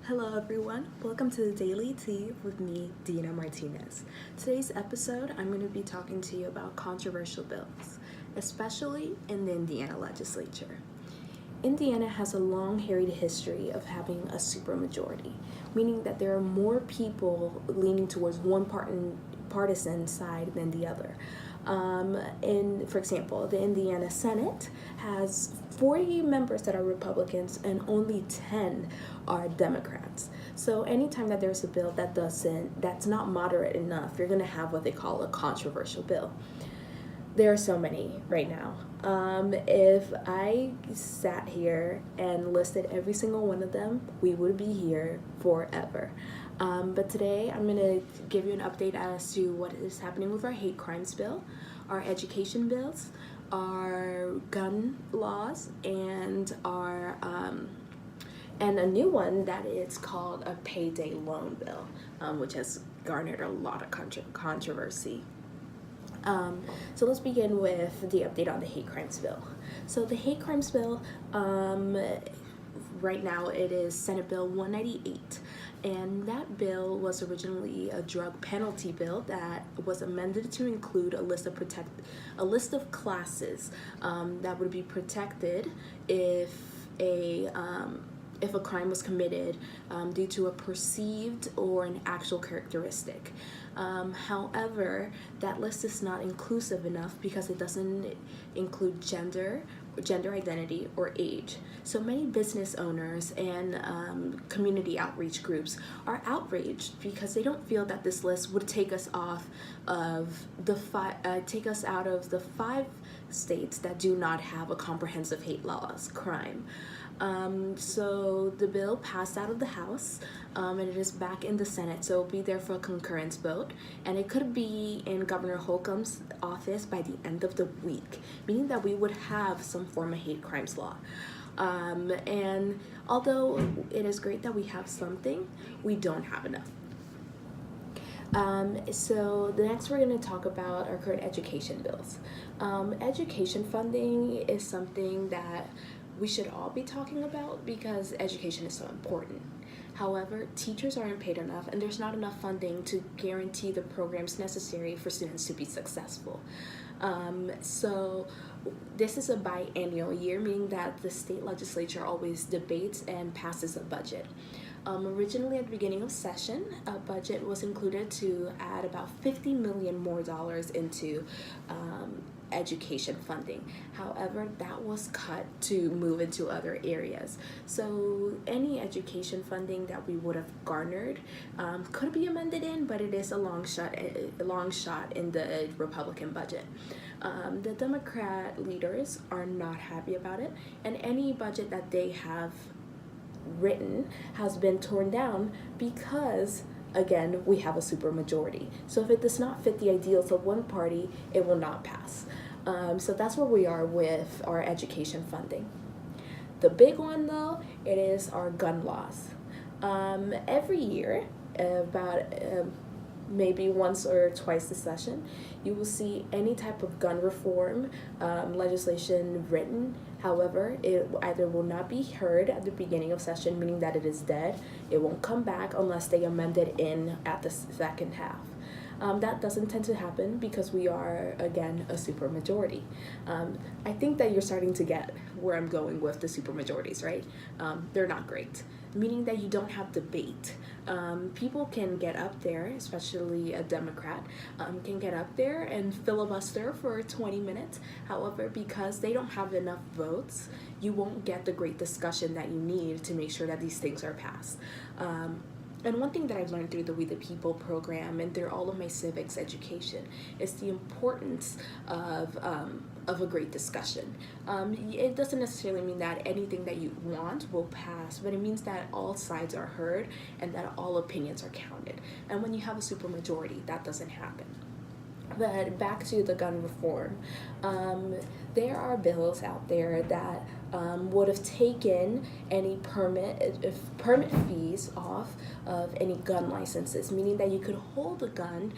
Hello, everyone. Welcome to the Daily Tea with me, Dina Martinez. Today's episode, I'm going to be talking to you about controversial bills, especially in the Indiana legislature. Indiana has a long, hairy history of having a supermajority, meaning that there are more people leaning towards one partisan side than the other. For example, the Indiana Senate has 40 members that are Republicans and only 10 are Democrats. So anytime that there's a bill that's not moderate enough, you're going to have what they call a controversial bill. There are so many right now. If I sat here and listed every single one of them, we would be here forever. But today I'm going to give you an update as to what is happening with our hate crimes bill, our education bills, our gun laws, and and a new one that is called a payday loan bill, which has garnered a lot of controversy. So let's begin with the update on the hate crimes bill. So the hate crimes bill, right now it is Senate Bill 198. And that bill was originally a drug penalty bill that was amended to include a list of classes that would be protected if a crime was committed due to a perceived or an actual characteristic. However, that list is not inclusive enough because it doesn't include gender identity, or age. So many business owners and community outreach groups are outraged because they don't feel that this list would take us out of the 5 states that do not have a comprehensive hate laws crime. So the bill passed out of the House, and it is back in the Senate, so it'll be there for a concurrence vote, and it could be in Governor Holcomb's office by the end of the week, meaning that we would have some form of hate crimes law. And although it is great that we have something, we don't have enough. So the next we're going to talk about our current education bills. Education funding is something that we should all be talking about because education is so important. However, teachers aren't paid enough and there's not enough funding to guarantee the programs necessary for students to be successful. So this is a biennial year, meaning that the state legislature always debates and passes a budget. Originally, at the beginning of session, a budget was included to add about $50 million more into education funding. However, that was cut to move into other areas. So any education funding that we would have garnered could be amended in, but it is a long shot in the Republican budget. The Democrat leaders are not happy about it, and any budget that they have written has been torn down because, again, we have a supermajority. So if it does not fit the ideals of one party, it will not pass. So that's where we are with our education funding. The big one, though, it is our gun laws. Every year, about maybe once or twice a session, you will see any type of gun reform legislation written. However, it either will not be heard at the beginning of session, meaning that it is dead. It won't come back unless they amend it in at the second half. That doesn't tend to happen because we are, again, a supermajority. I think that you're starting to get where I'm going with the supermajorities, right? They're not great, meaning that you don't have debate. People can get up there, especially a Democrat, can get up there and filibuster for 20 minutes. However, because they don't have enough votes, you won't get the great discussion that you need to make sure that these things are passed. And one thing that I've learned through the We the People program and through all of my civics education is the importance of a great discussion. It doesn't necessarily mean that anything that you want will pass, but it means that all sides are heard and that all opinions are counted. And when you have a supermajority, that doesn't happen. But back to the gun reform, there are bills out there that would have taken any permit fees off of any gun licenses, meaning that you could hold a gun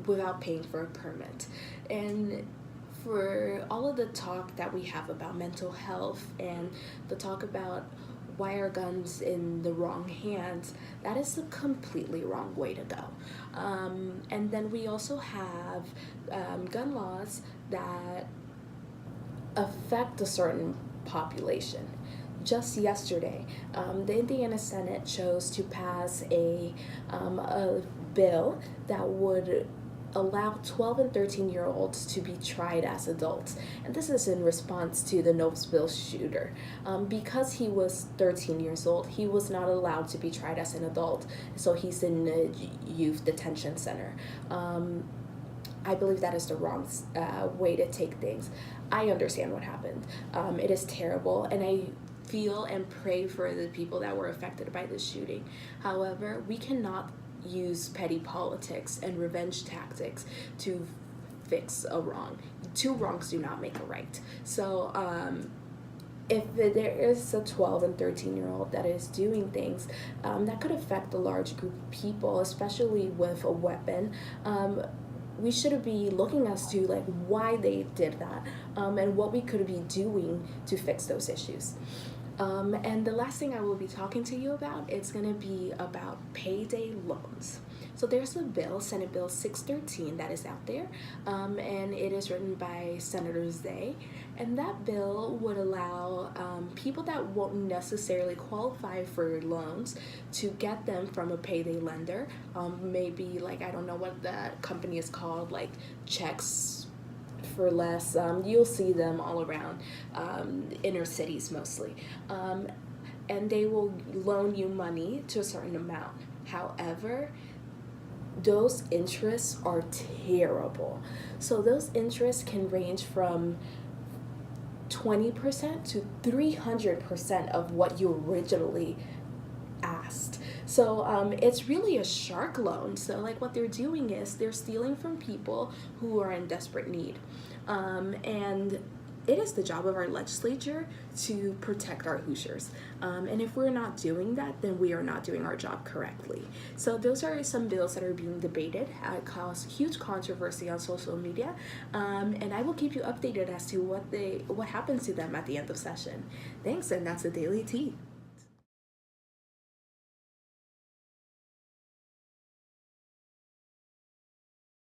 without paying for a permit. And for all of the talk that we have about mental health and the talk about why are guns in the wrong hands? That is the completely wrong way to go. And then we also have gun laws that affect a certain population. Just yesterday, the Indiana Senate chose to pass a bill that would allow 12 and 13-year-olds to be tried as adults. And this is in response to the Knoxville shooter. Because he was 13 years old, he was not allowed to be tried as an adult, so he's in a youth detention center. I believe that is the wrong way to take things. I understand what happened. It is terrible, and I feel and pray for the people that were affected by this shooting. However, we cannot use petty politics and revenge tactics to fix a wrong. Two wrongs do not make a right. So if there is a 12 and 13-year-old that is doing things that could affect a large group of people, especially with a weapon, we should be looking as to like why they did that and what we could be doing to fix those issues. And the last thing I will be talking to you about, it's going to be about payday loans. So there's a bill, Senate Bill 613, that is out there, and it is written by Senator Zay. And that bill would allow people that won't necessarily qualify for loans to get them from a payday lender. Maybe like, I don't know what that company is called, like Checks for Less. You'll see them all around inner cities mostly. And they will loan you money to a certain amount. However, those interests are terrible. So those interests can range from 20% to 300% of what you originally asked. So it's really a shark loan. So like what they're doing is they're stealing from people who are in desperate need. And it is the job of our legislature to protect our Hoosiers. And if we're not doing that, then we are not doing our job correctly. So those are some bills that are being debated. It caused huge controversy on social media. And I will keep you updated as to what happens to them at the end of session. Thanks, and that's the Daily Tea.